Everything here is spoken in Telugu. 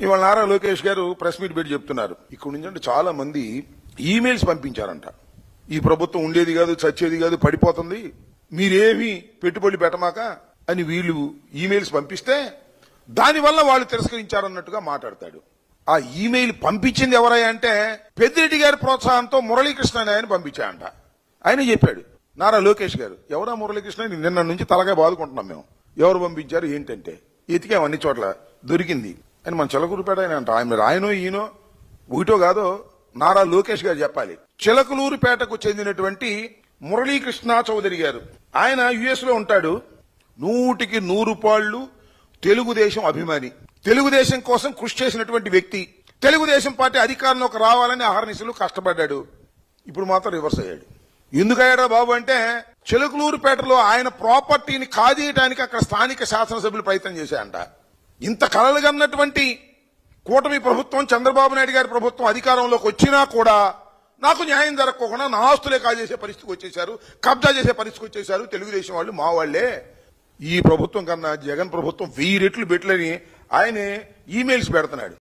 ఇవాళ నారా లోకేష్ గారు ప్రెస్ మీట్ పెట్టి చెప్తున్నారు, ఇక్కడ నుంచి చాలా మంది ఈమెయిల్స్ పంపించారంట. ఈ ప్రభుత్వం ఉండేది కాదు, చచ్చేది కాదు, పడిపోతుంది, మీరేమీ పెట్టుబడి పెట్టమాక అని వీళ్ళు ఈమెయిల్స్ పంపిస్తే దానివల్ల వాళ్ళు తిరస్కరించారన్నట్టుగా మాట్లాడతాడు. ఆ ఈమెయిల్ పంపించింది ఎవరయ్యా అంటే పెద్దిరెడ్డి గారి ప్రోత్సాహంతో మురళీకృష్ణ అని ఆయన పంపించాయంట. ఆయన చెప్పాడు నారా లోకేష్ గారు, ఎవరా మురళీకృష్ణ, నిన్న నుంచి తలగా బాదుకుంటున్నాం మేము, ఎవరు పంపించారు ఏంటంటే ఎతికాం అన్ని చోట్ల, దొరికింది అని మన చిలకలూరుపేట ఆయన అంట. ఆయనో ఈయనో ఒకటో కాదో నారా లోకేష్ గారు చెప్పాలి. చిలకలూరుపేటకు చెందినటువంటి మురళీకృష్ణ చౌదరి గారు, ఆయన యుఎస్ లో ఉంటాడు. 100కి 100 పాళ్లు తెలుగుదేశం అభిమాని, తెలుగుదేశం కోసం కృషి చేసినటువంటి వ్యక్తి, తెలుగుదేశం పార్టీ అధికారంలోకి రావాలని అహర్నిశలు కష్టపడ్డాడు. ఇప్పుడు మాత్రం రివర్స్ అయ్యాడు. ఎందుకయ్యాడా బాబు అంటే చిలకలూరుపేటలో ఆయన ప్రాపర్టీని కాజేయడానికి అక్కడ స్థానిక శాసనసభ్యులు ప్రయత్నం చేశాయంట. ఇంత కలలుగన్నటువంటి కూటమి ప్రభుత్వం, చంద్రబాబు నాయుడు గారి ప్రభుత్వం అధికారంలోకి వచ్చినా కూడా నాకు న్యాయం జరగకుండా నా ఆస్తులే కాజేసే పరిస్థితికి వచ్చేశారు, కబ్జా చేసే పరిస్థితికి వచ్చేశారు తెలుగుదేశం వాళ్ళు, మా వాళ్లే. ఈ ప్రభుత్వం కన్నా జగన్ ప్రభుత్వం 1000 రెట్లు బెట్లని ఆయనే ఈమెయిల్స్ పెడుతున్నాడు.